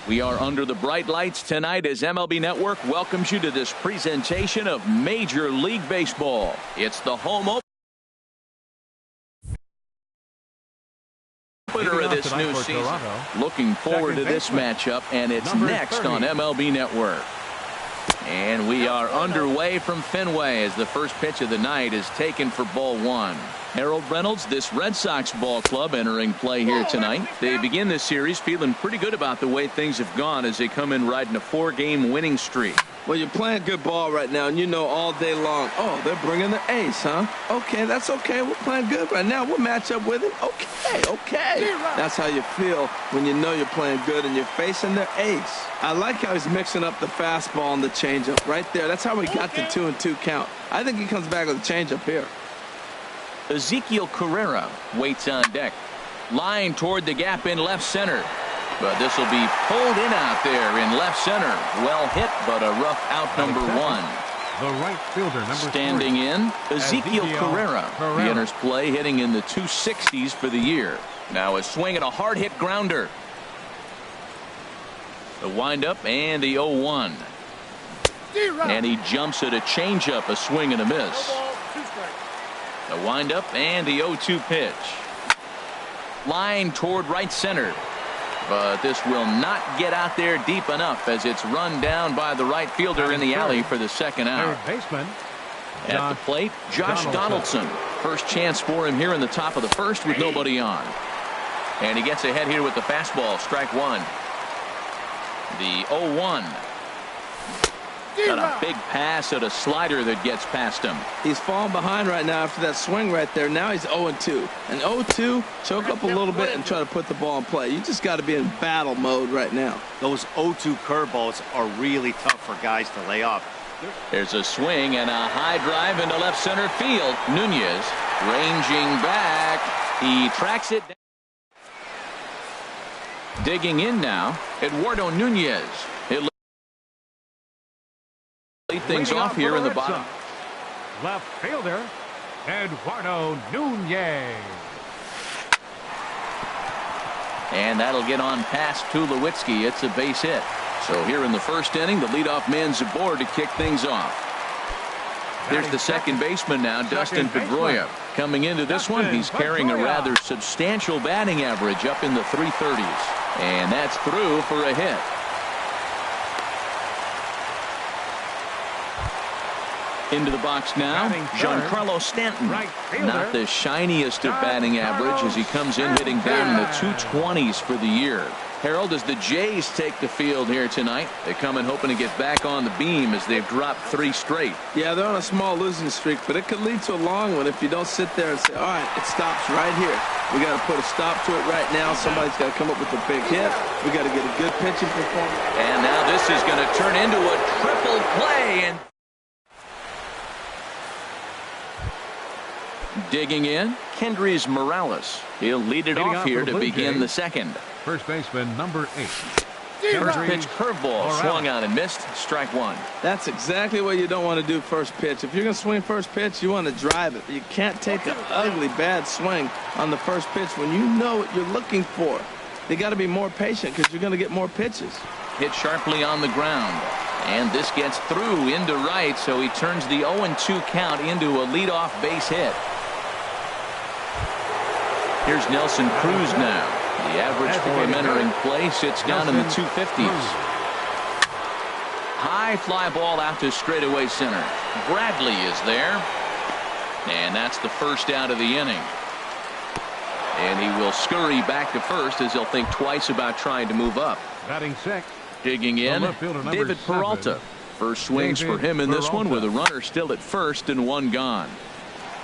We are under the bright lights tonight as MLB Network welcomes you to this presentation of Major League Baseball. It's the home opener of this new season. Looking forward to this matchup, and it's next on MLB Network. And we are underway from Fenway as the first pitch of the night is taken for ball one. Harold Reynolds, this Red Sox ball club entering play here tonight. They begin this series feeling pretty good about the way things have gone as they come in riding a 4-game winning streak. Well, you're playing good ball right now, and you know all day long, oh, they're bringing the ace, huh? Okay, that's okay. We're playing good right now. We'll match up with him. Okay. That's how you feel when you know you're playing good and you're facing their ace. I like how he's mixing up the fastball and the changeup right there. That's how we got the 2-2 count. I think he comes back with a changeup here. Ezekiel Carrera waits on deck. Line toward the gap in left center. But this will be pulled in out there in left center. Well hit, but a rough out number one. The right fielder, number standing 3, in, Ezekiel Carrera. He enters play hitting in the 260s for the year. Now a swing and a hard hit grounder. The windup and the 0-1. And he jumps at a changeup, a swing and a miss. The windup and the 0-2 pitch. Line toward right center. But this will not get out there deep enough as it's run down by the right fielder in the alley for the second out. At the plate, Josh Donaldson. First chance for him here in the top of the first with nobody on. And he gets ahead here with the fastball. Strike one. The 0-1. Got a big pass at a slider that gets past him. He's falling behind right now after that swing right there. Now he's 0-2. And 0-2, choke up a little bit and try to put the ball in play. You just got to be in battle mode right now. Those 0-2 curveballs are really tough for guys to lay off. There's a swing and a high drive into left center field. Nunez ranging back. He tracks it down. Digging in now, Eduardo Nunez. He'll lead things off here in the bottom. Left fielder, Eduardo Nunez. And that'll get on past Tulowitzki. It's a base hit. So here in the first inning, the leadoff man's aboard to kick things off. Here's the second baseman now, Dustin Pedroia. Coming into this one, he's carrying a rather substantial batting average up in the 330s. And that's through for a hit. Into the box now, Giancarlo Stanton. Not the shiniest of batting average as he comes in hitting down in the 220s for the year. Harold, as the Jays take the field here tonight, they come in hoping to get back on the beam as they've dropped 3 straight. Yeah, they're on a small losing streak, but it could lead to a long one if you don't sit there and say, all right, it stops right here. We got to put a stop to it right now. Somebody's got to come up with a big hit. We got to get a good pitching performance. And now this is going to turn into a triple play. And digging in, Kendrys Morales. He'll lead it off here to begin the second. First baseman, number 8. First pitch curveball swung on and missed. Strike one. That's exactly what you don't want to do first pitch. If you're going to swing first pitch, you want to drive it. You can't take an ugly, bad swing on the first pitch when you know what you're looking for. You got to be more patient because you're going to get more pitches. Hit sharply on the ground. And this gets through into right, so he turns the 0-2 count into a leadoff base hit. Here's Nelson Cruz now. The average for him entering play sits down in the 250s. High fly ball out to straightaway center. Bradley is there. And that's the first out of the inning. And he will scurry back to first as he'll think twice about trying to move up. Batting sixth. Digging in, David Peralta. First swings for him in this one with a runner still at first and one gone.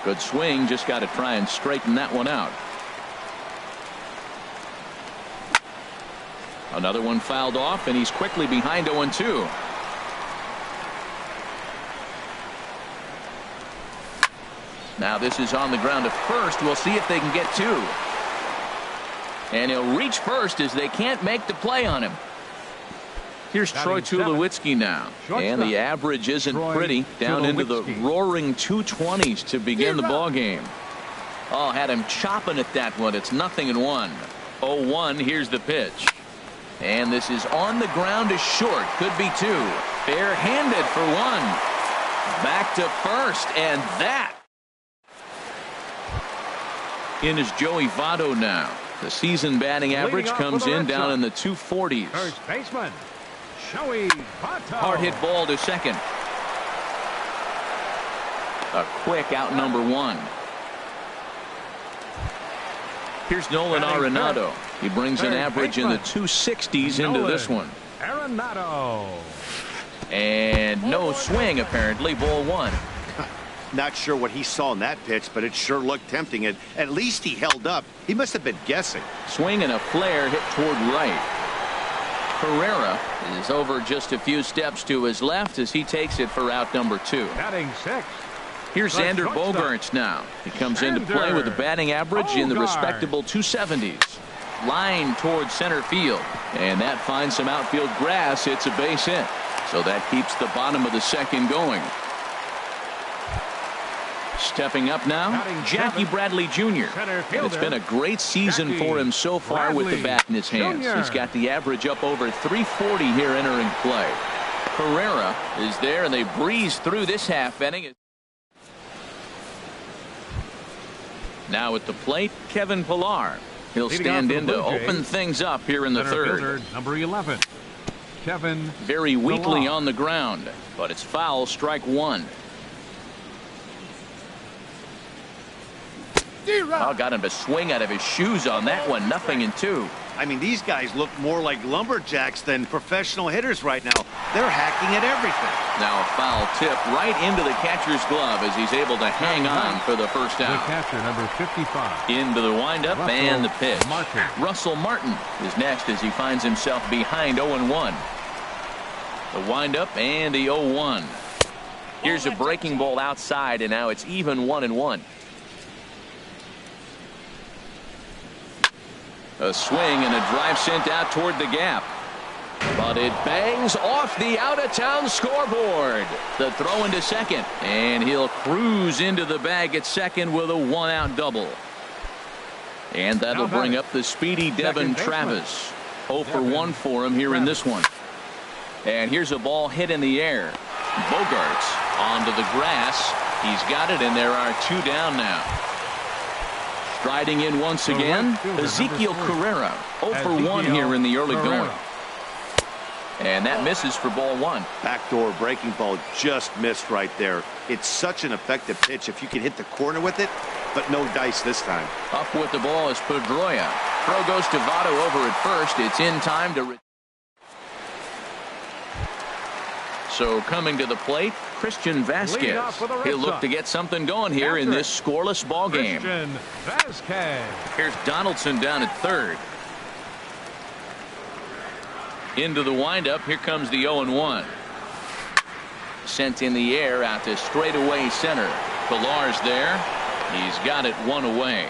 Good swing, just got to try and straighten that one out. Another one fouled off, and he's quickly behind 0-2. Now this is on the ground to first. We'll see if they can get 2. And he'll reach first as they can't make the play on him. Here's Troy Tulowitzki now. And the average isn't pretty. Down into the roaring 220s to begin the ball game. Oh, had him chopping at that one. It's 0-1. 0-1. Here's the pitch. And this is on the ground to short. Could be two. Barehanded for one. Back to first, and that. In is Joey Votto now. The season batting average comes in down in the 240s. First baseman, Joey Votto. Hard hit ball to second. A quick out number one. Here's Nolan Arenado. He brings an average in the 260s into this one. Arenado. And no swing, apparently. Ball one. Not sure what he saw in that pitch, but it sure looked tempting. And at least he held up. He must have been guessing. Swing and a flare hit toward right. Herrera is over just a few steps to his left as he takes it for out number two. Batting six. Here's Xander Bogaerts now. He comes into play with a batting average in the respectable 270s. Line towards center field. And that finds some outfield grass. It's a base hit. So that keeps the bottom of the second going. Stepping up now, Jackie Bradley Jr. And it's been a great season for him so far with the bat in his hands. He's got the average up over 340 here entering play. Herrera is there, and they breeze through this half inning. Now at the plate, Kevin Pillar. He'll stand in to open things up here in the third. Number 11, Kevin. Very weakly on the ground, but it's foul, strike one. Oh, got him to swing out of his shoes on that one. 0-2. I mean, these guys look more like lumberjacks than professional hitters right now. They're hacking at everything. Now a foul tip right into the catcher's glove as he's able to hang on for the first out. The catcher, number 55. Into the windup and the pitch. Martin. Russell Martin is next as he finds himself behind 0-1. The windup and the 0-1. Here's a breaking ball outside, and now it's even 1-1. A swing and a drive sent out toward the gap. But it bangs off the out-of-town scoreboard. The throw into second. And he'll cruise into the bag at second with a one-out double. And that'll bring up the speedy Devin Travis. 0 for 1 for him here in this one. And here's a ball hit in the air. Bogaerts onto the grass. He's got it, and there are two down now. Striding in once again, Ezekiel Carrera. 0 for 1 here in the early going. And that misses for ball one. Backdoor breaking ball just missed right there. It's such an effective pitch if you can hit the corner with it, but no dice this time. Up with the ball is Pedroia. Throw goes to Votto over at first. It's in time to. So coming to the plate, Christian Vasquez. He'll look to get something going here in this scoreless ball game. Christian Vasquez. Here's Donaldson down at third. Into the windup. Here comes the 0-1. Sent in the air out to straightaway center. Pillar's there. He's got it one away.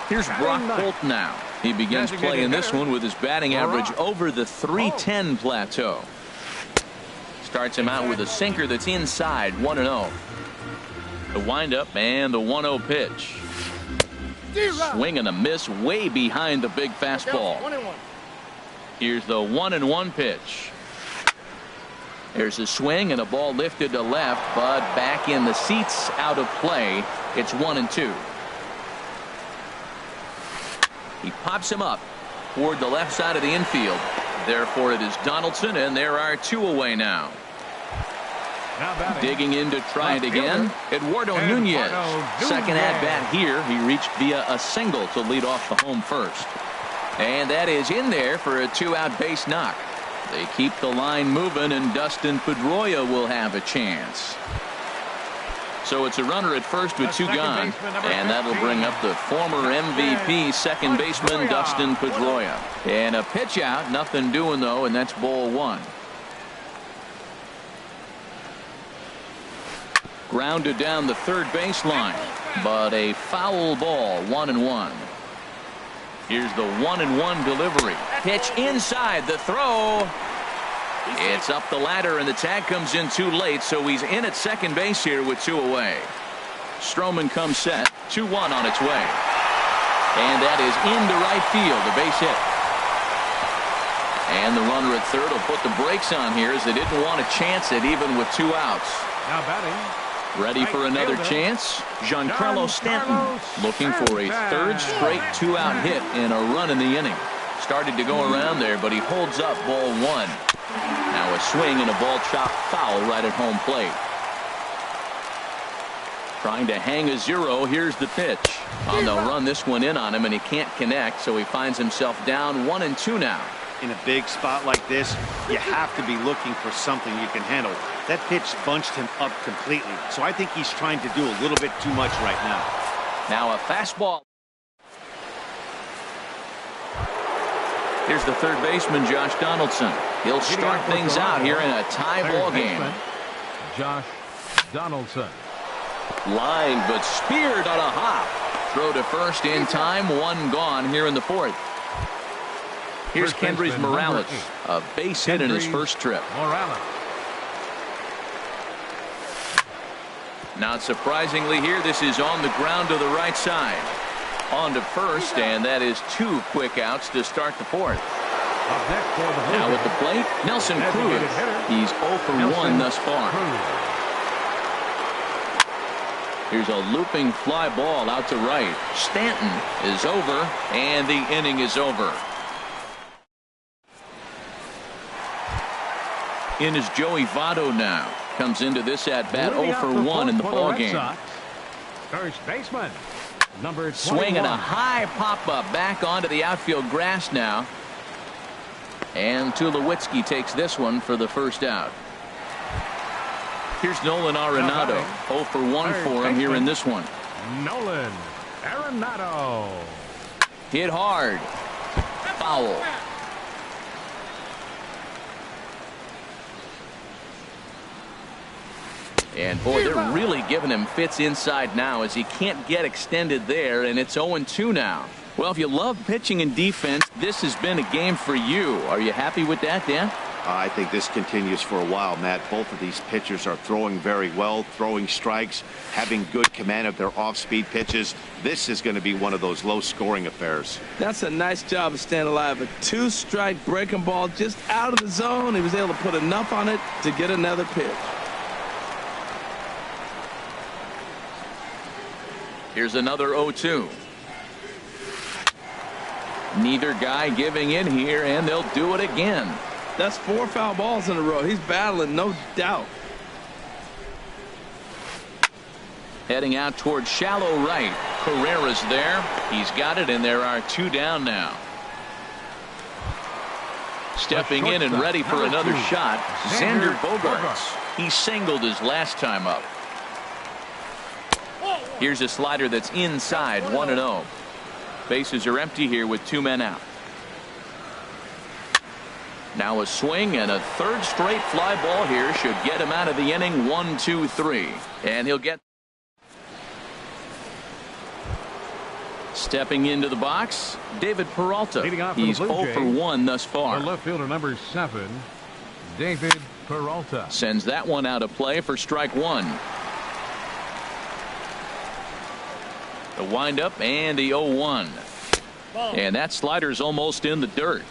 Here's Brock Holt now. He begins playing this one with his batting average over the 310 plateau. Starts him out with a sinker that's inside. 1-0. The windup and the 1-0 pitch. Swing and a miss way behind the big fastball. Here's the 1-1 pitch. There's a swing and a ball lifted to left, but back in the seats, out of play. It's 1-2. He pops him up toward the left side of the infield. Therefore, it is Donaldson, and there are two away now. Digging in to try it again, Eduardo Nunez. Second at bat here. He reached via a single to lead off the home first. And that is in there for a two-out base knock. They keep the line moving, and Dustin Pedroia will have a chance. So it's a runner at first with two gone, and that'll bring up the former MVP second baseman Dustin Pedroia. And a pitch out, nothing doing though, and that's ball one. Grounded down the third baseline, but a foul ball. 1-1. Here's the 1-1 delivery. Pitch inside, the throw. It's up the ladder, and the tag comes in too late, so he's in at second base here with two away. Stroman comes set. 2-1 on its way. And that is into right field, a base hit. And the runner at third will put the brakes on here as they didn't want to chance it even with 2 outs. Now batting. Ready for another chance? Giancarlo Stanton looking for a third straight 2-out hit and a run in the inning. Started to go around there, but he holds up ball 1. Now a swing and a ball chopped foul right at home plate. Trying to hang a 0. Here's the pitch. Oh, they'll run this one in on him, and he can't connect, so he finds himself down 1-2 now. In a big spot like this, you have to be looking for something you can handle. That pitch bunched him up completely, so I think he's trying to do a little bit too much right now. Now a fastball. Here's the third baseman, Josh Donaldson. He'll start things out here in a tie ball game. Josh Donaldson. Line, but speared on a hop. Throw to first in time. 1 gone here in the 4th. Here's Kendrys Morales, a base hit in his first trip. Morales. Not surprisingly here, this is on the ground to the right side. On to first, and that is 2 quick outs to start the 4th. Now at the plate, Nelson Cruz. He's 0 for 1 thus far. Here's a looping fly ball out to right. Stanton is over, and the inning is over. In is Joey Votto now. Comes into this at bat 0 for 1 in the ball game. First baseman, number 21. Swinging a high pop up back onto the outfield grass now. And Tulowitzki takes this one for the first out. Here's Nolan Arenado. 0 for 1 for him here in this one. Nolan Arenado. Hit hard. Foul. And boy, they're really giving him fits inside now as he can't get extended there, and it's 0-2 now. Well, if you love pitching and defense, this has been a game for you. Are you happy with that, Dan? I think this continues for a while, Matt. Both of these pitchers are throwing very well, throwing strikes, having good command of their off-speed pitches. This is going to be one of those low-scoring affairs. That's a nice job of staying alive. A 2-strike breaking ball just out of the zone. He was able to put enough on it to get another pitch. Here's another 0-2. Neither guy giving in here, and they'll do it again. That's 4 foul balls in a row. He's battling, no doubt. Heading out towards shallow right. Carrera's there. He's got it, and there are 2 down now. Stepping in and ready for another shot, Xander Bogaerts. He singled his last time up. Here's a slider that's inside, 1-0. Bases are empty here with 2 men out. Now a swing and a third straight fly ball here should get him out of the inning. 1-2-3, and he'll get. Stepping into the box, David Peralta. He's 0 for 1 thus far. The left fielder, number 7, David Peralta. Sends that one out of play for strike 1. The windup and the 0-1. And that slider's almost in the dirt.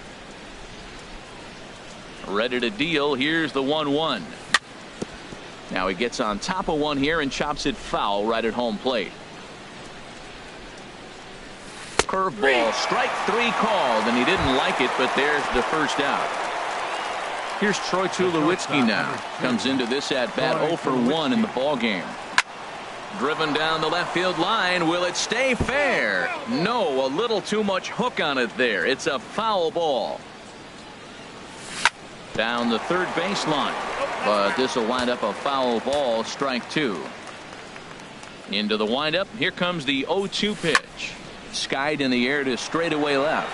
Ready to deal. Here's the 1-1. Now he gets on top of one here and chops it foul right at home plate. Curveball, strike 3 called, and he didn't like it, but there's the first out. Here's Troy Tulowitzki now. Comes into this at bat 0 for 1 in the ball game. Driven down the left field line. Will it stay fair? No, a little too much hook on it there. It's a foul ball. Down the third baseline, but this will wind up a foul ball, strike 2. Into the windup. Here comes the 0-2 pitch. Skied in the air to straightaway left.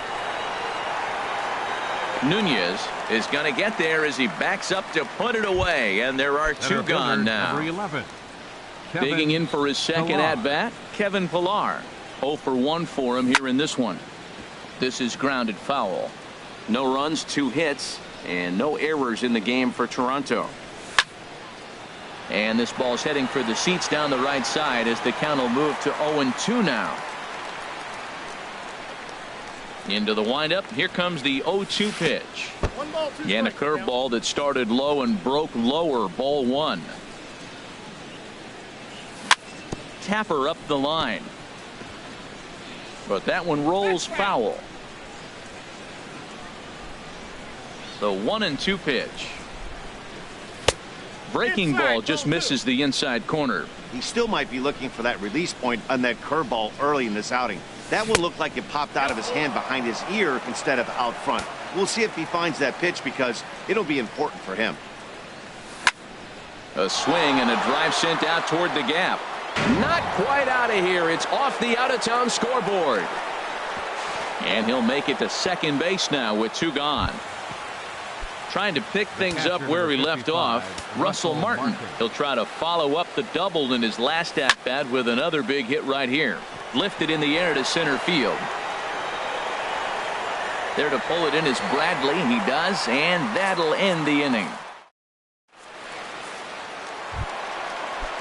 Nunez is going to get there as he backs up to put it away, and there are 2 gone now. Number 11. Digging in for his second at-bat, Kevin Pillar. 0 for 1 for him here in this one. This is grounded foul. No runs, 2 hits, and no errors in the game for Toronto. And this ball's heading for the seats down the right side as the count will move to 0-2 now. Into the windup. Here comes the 0-2 pitch. And a curveball that started low and broke lower. Ball one. Tapper up the line. But that one rolls foul. The 1-2 pitch. Breaking ball just misses the inside corner. He still might be looking for that release point on that curveball early in this outing. That one looked like it popped out of his hand behind his ear instead of out front. We'll see if he finds that pitch because it'll be important for him. A swing and a drive sent out toward the gap. Not quite out of here. It's off the out-of-town scoreboard. And he'll make it to second base now with 2 gone. Trying to pick things up where he left off. Russell Martin. He'll try to follow up the double in his last at-bat with another big hit right here. Lifted in the air to center field. There to pull it in is Bradley. He does, and that'll end the inning.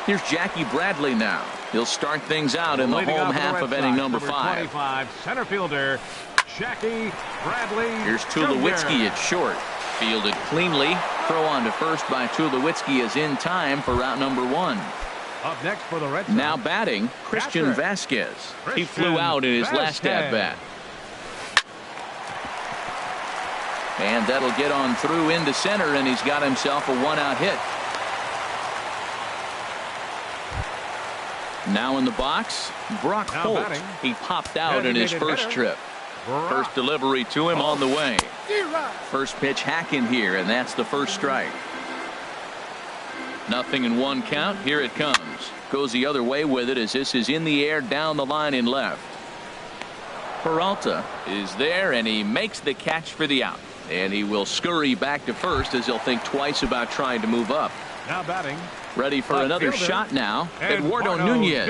Here's Jackie Bradley now. He'll start things out in the home half of inning number 5. Center fielder Jackie Bradley. Here's Tulowitzki at short. Fielded cleanly. Throw on to first by Tulowitzki is in time for out number 1. Up next for the Red Sox. Now batting, Christian Vasquez. He flew out in his last at-bat. And that'll get on through into center, and he's got himself a 1-out hit. Now in the box, Brock Holt. He popped out in his first trip. First delivery to him on the way. First pitch hacking here, and that's the first strike. 0-1 count. Here it comes. Goes the other way with it as this is in the air down the line in left. Peralta is there, and he makes the catch for the out. And he will scurry back to first as he'll think twice about trying to move up. Now batting. Ready for another shot now. Eduardo Nunez.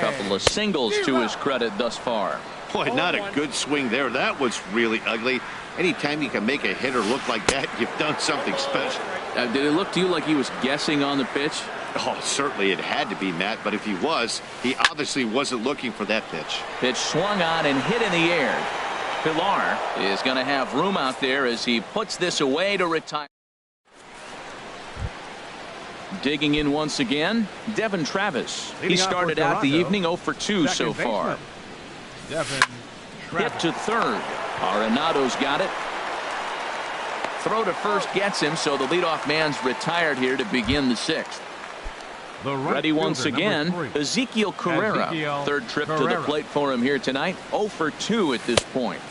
Couple of singles to his credit thus far. Boy, not a good swing there. That was really ugly. Anytime you can make a hitter look like that, you've done something special. Did it look to you like he was guessing on the pitch? Oh, certainly it had to be, Matt. But if he was, he obviously wasn't looking for that pitch. Pitch swung on and hit in the air. Pilar is going to have room out there as he puts this away to retire. Digging in once again, Devin Travis. He started out the evening 0 for 2 so far. Hit to third. Arenado's got it. Throw to first gets him, so the leadoff man's retired here to begin the 6th. Ready once again, Ezekiel Carrera. Third trip to the plate for him here tonight. 0 for 2 at this point.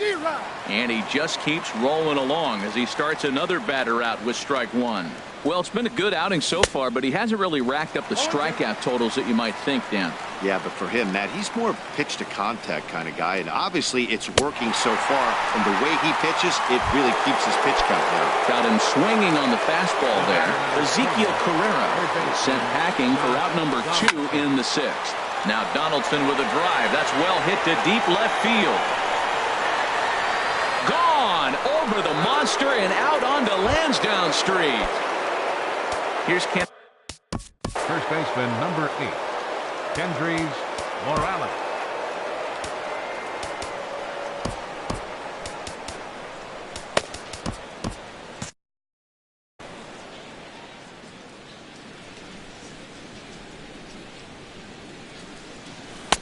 And he just keeps rolling along as he starts another batter out with strike 1. Well, it's been a good outing so far, but he hasn't really racked up the strikeout totals that you might think, Dan. Yeah, but for him, Matt, he's more pitch to contact kind of guy, and obviously it's working so far. And the way he pitches, it really keeps his pitch count down. Got him swinging on the fastball there. Ezekiel Carrera sent packing for out number 2 in the 6th. Now Donaldson with a drive. That's well hit to deep left field. Gone over the monster and out onto Lansdowne Street. Here's Kent. First baseman number 8, Kendrys Morales.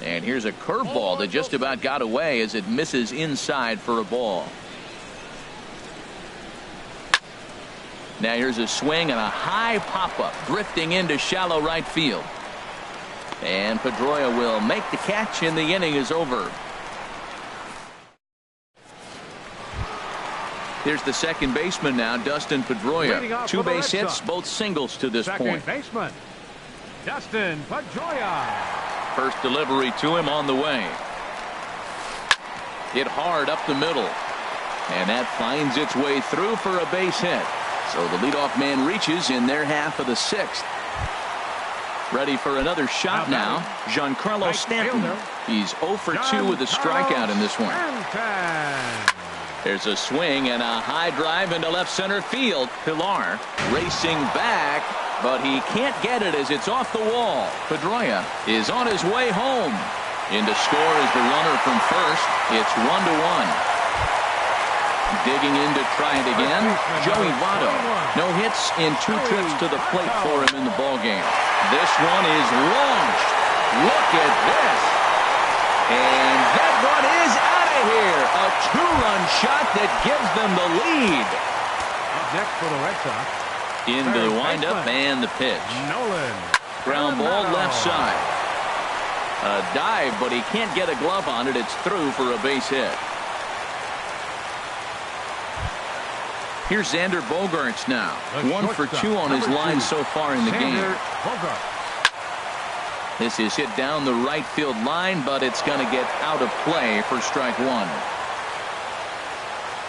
And here's a curveball that just about got away as it misses inside for a ball. Now here's a swing and a high pop-up drifting into shallow right field. And Pedroia will make the catch and the inning is over. Here's the second baseman now, Dustin Pedroia. 2 base hits, both singles to this point. Second baseman, Dustin Pedroia. First delivery to him on the way. Hit hard up the middle. And that finds its way through for a base hit. So the leadoff man reaches in their half of the 6th. Ready for another shot now, Giancarlo Stanton. He's 0 for 2 with a strikeout in this one. There's a swing and a high drive into left center field. Pilar racing back, but he can't get it as it's off the wall. Pedroia is on his way home. In to score is the runner from first. It's 1-1. Digging in to try it again. Joey Votto. No hits in 2 trips to the plate for him in the ballgame. This one is launched. Look at this. And that one is out of here. A 2-run shot that gives them the lead. Up next for the Red Sox. Into the windup and the pitch. Nolan. Ground ball left side. A dive, but he can't get a glove on it. It's through for a base hit. Here's Xander Bogaerts now. 1 for 2 on his line so far in the game. This is hit down the right field line, but it's going to get out of play for strike 1.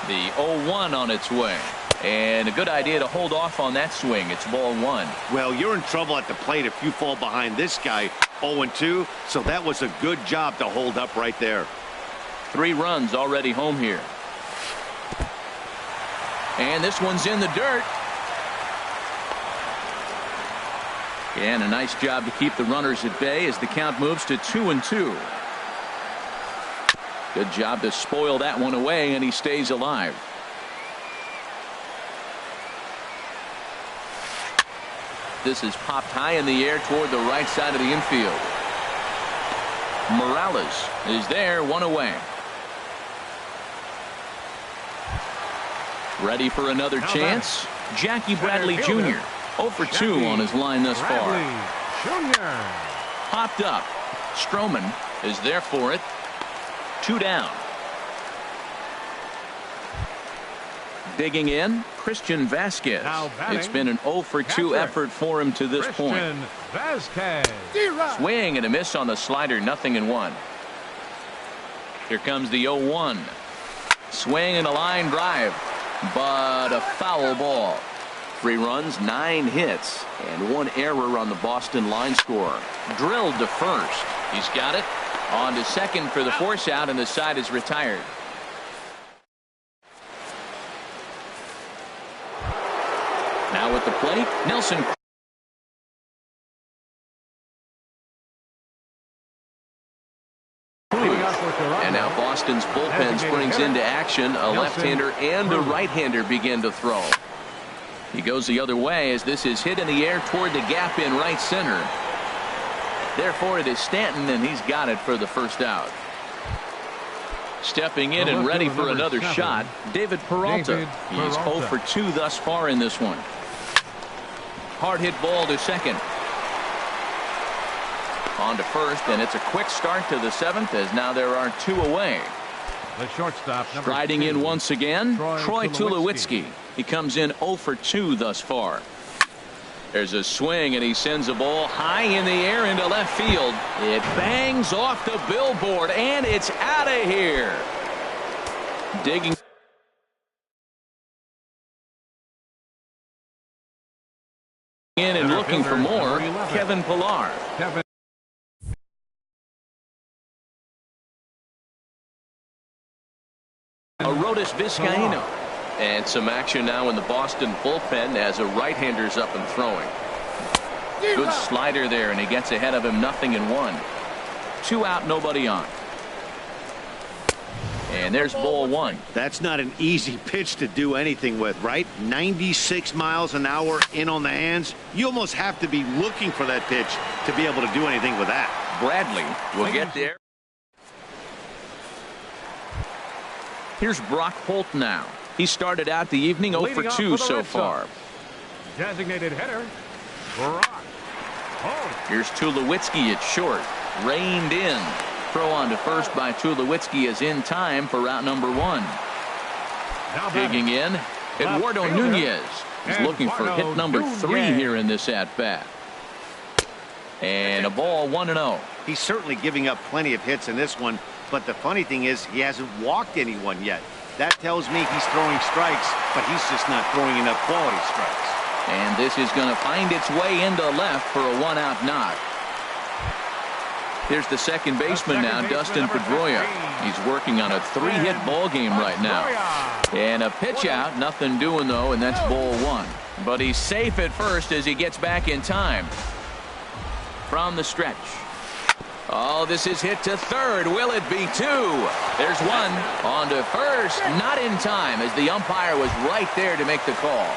The 0-1 on its way. And a good idea to hold off on that swing. It's ball 1. Well, you're in trouble at the plate if you fall behind this guy 0-2. So that was a good job to hold up right there. 3 runs already home here. And this one's in the dirt. And a nice job to keep the runners at bay as the count moves to 2-2. Good job to spoil that one away, and he stays alive. This is popped high in the air toward the right side of the infield. Morales is there, 1 away. Ready for another chance? Jackie Bradley Jr. 0 for 2 on his line thus far. Popped up. Stroman is there for it. 2 down. Digging in, Christian Vasquez. It's been an 0 for 2 effort for him to this point. Swing and a miss on the slider, 0-1. Here comes the 0-1. Swing and a line drive, but a foul ball. 3 runs, 9 hits, and 1 error on the Boston line score. Drilled to first. He's got it. On to second for the force out, and the side is retired. Now at the plate, Nelson. And now Boston's bullpen springs into action. A left-hander and a right-hander begin to throw. He goes the other way as this is hit in the air toward the gap in right center. Therefore, it is Stanton, and he's got it for the first out. Stepping in and ready for another shot, David Peralta. He's 0 for 2 thus far in this one. Hard hit ball to second. On to first, and it's a quick start to the 7th as now there are 2 away. The shortstop, striding in once again, Troy Tulowitzki. He comes in 0 for 2 thus far. There's a swing, and he sends a ball high in the air into left field. It bangs off the billboard, and it's out of here. Digging in and looking for more, Kevin Pillar. Arodys Vizcaíno. And some action now in the Boston bullpen as a right-hander's up and throwing. Good slider there, and he gets ahead of him, 0-1. 2 out, nobody on. And there's ball 1. That's not an easy pitch to do anything with, right? 96 miles an hour in on the hands. You almost have to be looking for that pitch to be able to do anything with that. Bradley will get there. Here's Brock Holt now. He started out the evening 0 for 2 so far. Designated hitter, Brock Holt. Here's Tulowitzki at short. Reined in. Throw on to first by Tulowitzki is in time for route number 1. Digging in, Eduardo Nunez. He's looking for hit number 3 here in this at-bat. And a ball, 1-0. He's certainly giving up plenty of hits in this one, but the funny thing is he hasn't walked anyone yet. That tells me he's throwing strikes, but he's just not throwing enough quality strikes. And this is going to find its way into left for a 1-out knock. Here's the second baseman now, Dustin Pedroia. He's working on a 3-hit ball game right now. And a pitch out, nothing doing though, and that's ball 1. But he's safe at first as he gets back in time. From the stretch. Oh, this is hit to third. Will it be two? There's one. On to first. Not in time, as the umpire was right there to make the call.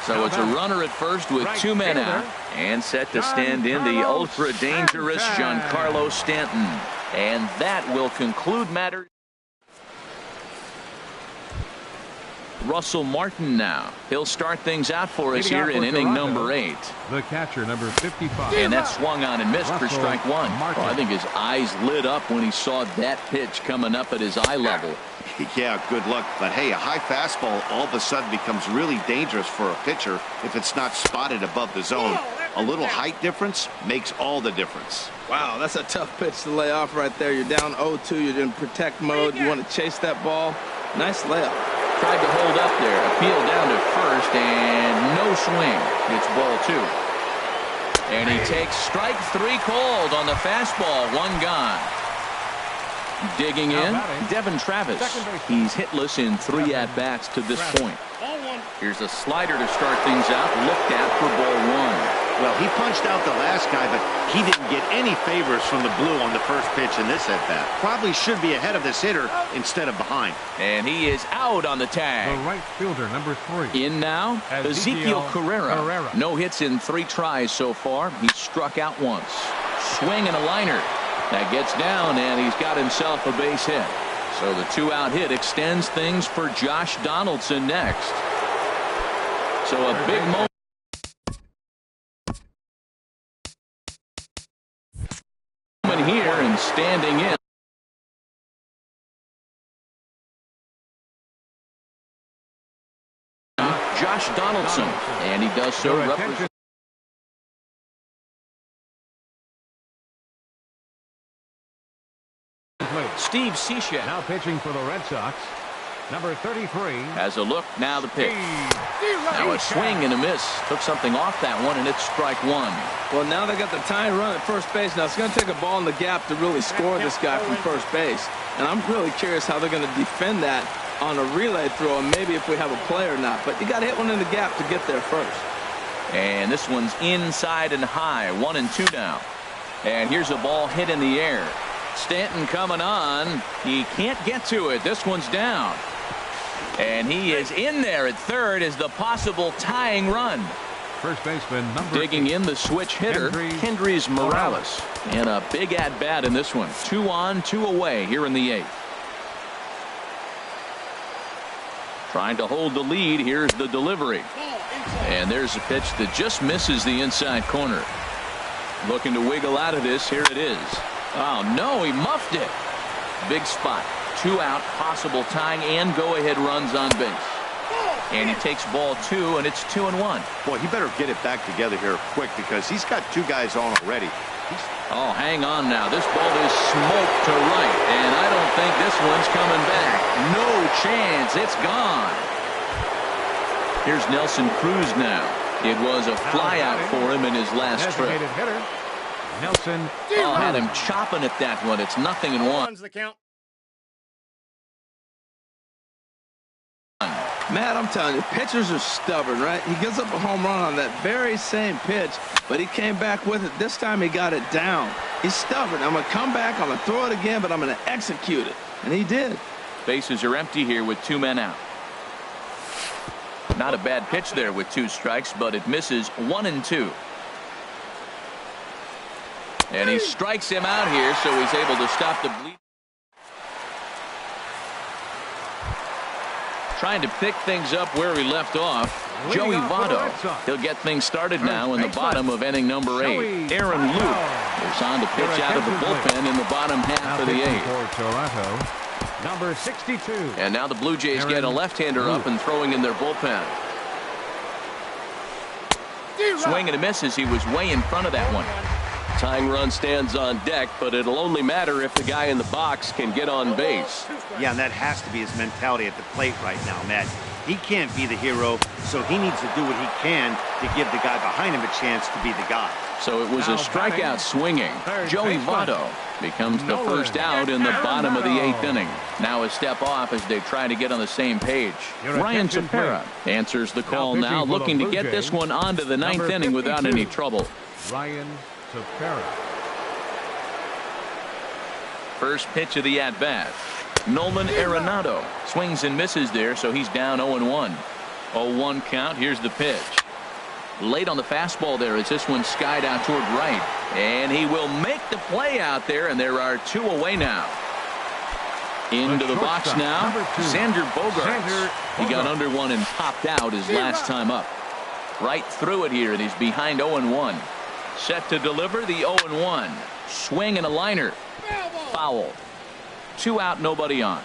So it's a runner at first with two men out. And set to stand in the ultra-dangerous Giancarlo Stanton. And that will conclude matters. Russell Martin now. He'll start things out for us here in inning number 8. The catcher, number 55. And that swung on and missed for Russell strike one. Martin. Oh, I think his eyes lit up when he saw that pitch coming up at his eye level. Yeah, good luck. But hey, a high fastball all of a sudden becomes really dangerous for a pitcher if it's not spotted above the zone. A little height difference makes all the difference. Wow, that's a tough pitch to lay off right there. You're down 0-2. You're in protect mode. You want to chase that ball. Nice layup. Tried to hold up there. Appeal down to first, and no swing. It's ball 2. And he takes strike 3 called on the fastball. 1 gone. Digging in, Devin Travis. He's hitless in 3 at-bats to this point. Here's a slider to start things out. Looked at for ball 1. Well, he punched out the last guy, but he didn't get any favors from the blue on the first pitch in this at-bat. Probably should be ahead of this hitter instead of behind. And he is out on the tag. The right fielder, number 3. In now, Ezekiel Carrera. No hits in 3 tries so far. He's struck out once. Swing and a liner. That gets down, and he's got himself a base hit. So the 2-out hit extends things for Josh Donaldson next. So a big moment. Here and standing in. Josh Donaldson, and he does so represent. Steve Cishek Now pitching for the Red Sox, number 33. has a look. Now the pitch. Now a swing and a miss. Took something off that one, and it's strike 1. Well, now they got the tying run at first base. Now it's going to take a ball in the gap to really score this guy from first base. And I'm really curious how they're going to defend that on a relay throw, and maybe if we have a play or not. But you got to hit one in the gap to get there first. And this one's inside and high. 1-2 now. And here's a ball hit in the air. Stanton coming on. He can't get to it. This one's down. And he is in there at third as the possible tying run. First baseman, number Digging 8. in the switch hitter, Kendrys Morales. And a big at-bat in this one. 2 on, 2 away here in the 8th. Trying to hold the lead. Here's the delivery. And there's a pitch that just misses the inside corner. Looking to wiggle out of this. Here it is. Oh, no, he muffed it. Big spot. 2 out, possible tying and go-ahead runs on base. And he takes ball 2, and it's 2-1. Boy, he better get it back together here quick because he's got 2 guys on already. Oh, hang on now. This ball is smoked to right, and I don't think this one's coming back. No chance. It's gone. Here's Nelson Cruz now. It was a flyout for him in his last trip. Hitter, Nelson. Oh, had him chopping at that one. It's 0-1. The count. Matt, I'm telling you, pitchers are stubborn, right? He gives up a home run on that very same pitch, but he came back with it. This time he got it down. He's stubborn. I'm going to come back, I'm going to throw it again, but I'm going to execute it. And he did. Bases are empty here with 2 men out. Not a bad pitch there with 2 strikes, but it misses. 1-2. And he strikes him out here, so he's able to stop the bleed. Trying to pick things up where he left off. Joey Votto. He'll get things started now in the bottom of inning number 8. Aaron Luke is on to pitch out of the bullpen in the bottom half of the 8th. For Toronto, number 62. And now the Blue Jays get a left-hander up and throwing in their bullpen. Swing and a miss as he was way in front of that one. Tying run stands on deck, but it'll only matter if the guy in the box can get on base. Yeah, and that has to be his mentality at the plate right now, Matt. He can't be the hero, so he needs to do what he can to give the guy behind him a chance to be the guy. So it was a strikeout swinging. Joey Votto becomes the first out in the bottom of the 8th inning. Now a step off as they try to get on the same page. Ryan Tepera answers the call now, looking to get this one onto the 9th inning without any trouble. Ryan Tepera. First pitch of the at-bat. Nolan Arenado swings and misses there, so he's down 0-1. 0-1 count. Here's the pitch. Late on the fastball there as this one skied out toward right. And he will make the play out there, and there are 2 away now. Into the box now, Xander Bogaerts. He got under one and popped out his last time up. Right through it here, and he's behind 0-1. Set to deliver the 0-1. Swing and a liner. Foul. 2 out, nobody on.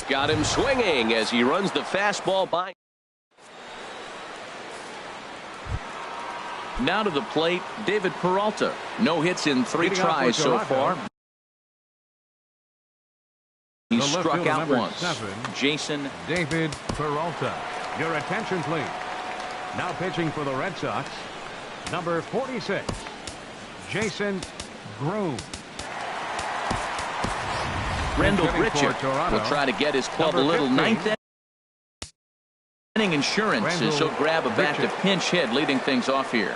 Got him swinging as he runs the fastball by. Now to the plate, David Peralta. No hits in 3 tries so far. He struck out once. 7, Jason David Peralta. Your attention, please. Now pitching for the Red Sox, number 46, Jason Groome. Rendell Richard will try to get his club a little 9th inning insurance as he'll grab a bat to pinch hit, leading things off here.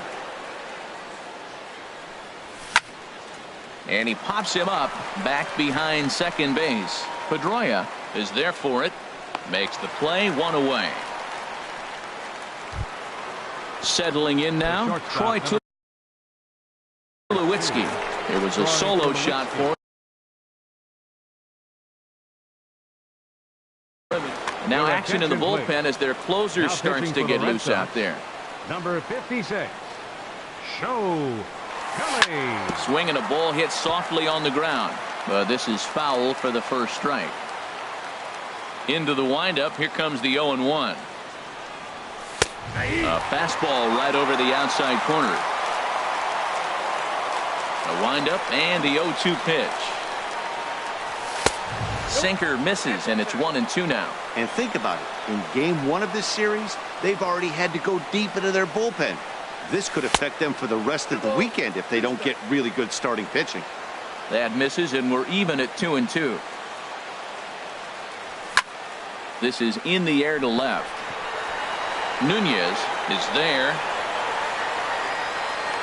And he pops him up back behind second base. Pedroia is there for it. Makes the play, 1 away. Settling in now, Troy Tulowitzki. There was a solo shot for him. Now action in the bullpen as their closer starts to get loose out there. Number 56, Show Kelly. Swing and a ball hit softly on the ground. This is foul for the first strike. Into the windup. Here comes the 0-1. A fastball right over the outside corner. A windup and the 0-2 pitch. Sinker misses, and it's 1-2 now. And think about it. In game 1 of this series, they've already had to go deep into their bullpen. This could affect them for the rest of the weekend if they don't get really good starting pitching. That misses, and we're even at 2-2. This is in the air to left. Nunez is there.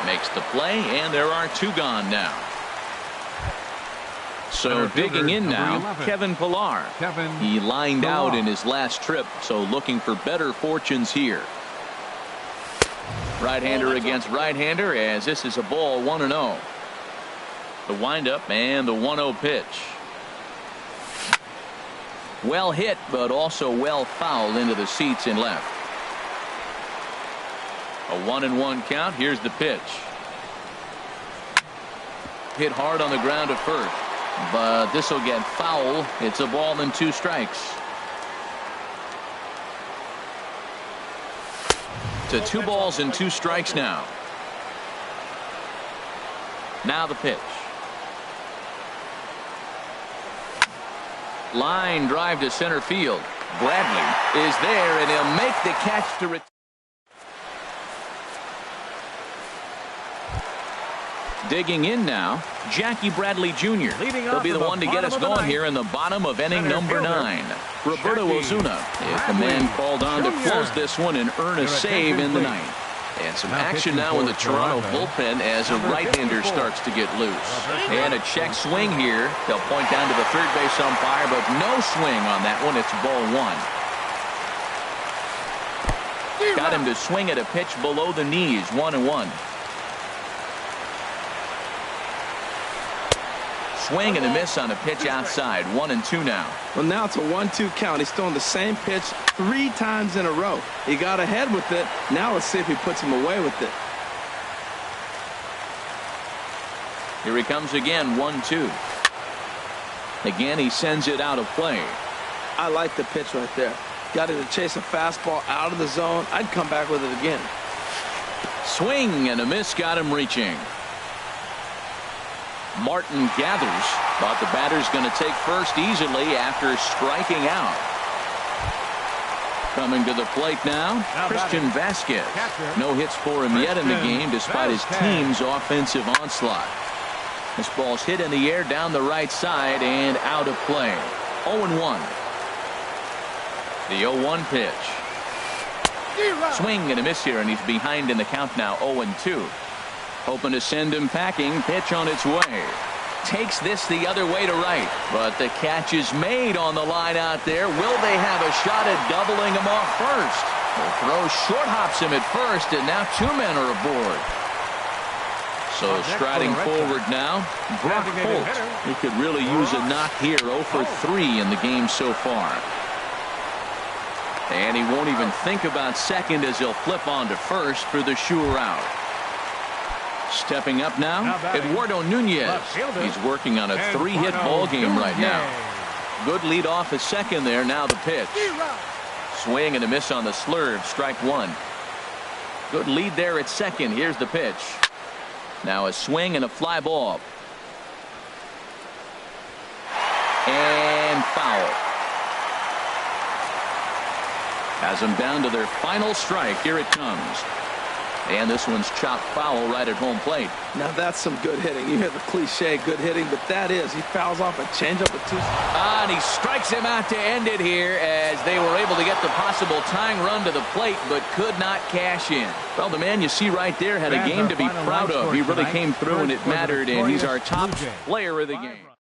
Makes the play, and there are 2 gone now. So digging in now, Kevin Pillar. He lined out in his last trip, so looking for better fortunes here. Right-hander against right-hander, as this is a ball, 1-0. The windup and the 1-0 pitch. Well hit, but also well fouled into the seats in left. A 1-1 count. Here's the pitch. Hit hard on the ground at first, but this will get foul. It's a ball and 2 strikes. To 2 balls and 2 strikes now. Now the pitch. Line drive to center field. Bradley is there, and he'll make the catch to return. Digging in now, Jackie Bradley Jr. He'll be the one to get us going here in the bottom of inning number 9. Roberto Osuna is the man called on to close this one and earn a save in the 9th. And some action now in the Toronto bullpen as a right-hander starts to get loose. And a check swing here. They'll point down to the third base umpire, but no swing on that one. It's ball 1. Got him to swing at a pitch below the knees, 1-1. Swing and a miss on a pitch outside, 1-2 now. Well, now it's a 1-2 count. He's throwing the same pitch 3 times in a row. He got ahead with it. Now let's see if he puts him away with it. Here he comes again, 1-2. Again, he sends it out of play. I like the pitch right there. Got him to chase a fastball out of the zone. I'd come back with it again. Swing and a miss, got him reaching. Martin gathers, but the batter's going to take first easily after striking out. Coming to the plate now, Christian Vasquez. No hits for him yet in the game despite his team's offensive onslaught. This ball's hit in the air down the right side and out of play. 0-1. The 0-1 pitch. Swing and a miss here, and he's behind in the count now, 0-2. Hoping to send him packing. Pitch on its way. takes this the other way to right. But the catch is made on the line out there. Will they have a shot at doubling him off first? The throw short hops him at first, and now 2 men are aboard. So striding forward now, Brock Holt. He could really use a knock here. 0 for 3 in the game so far. And he won't even think about second as he'll flip on to first for the sure out. Stepping up now, Eduardo Nunez. He's working on a 3-hit ball game right now. Good lead off at second there. Now the pitch. Swing and a miss on the slurve. Strike 1. Good lead there at second. Here's the pitch. Now a swing and a fly ball. And foul. Has them down to their final strike. Here it comes. And this one's chopped foul right at home plate. Now that's some good hitting. You hear the cliche good hitting, but that is. He fouls off a changeup with 2. And he strikes him out to end it here as they were able to get the possible tying run to the plate, but could not cash in. Well, the man you see right there had a game to be proud of. He really came through and it mattered, and he's our top player of the game.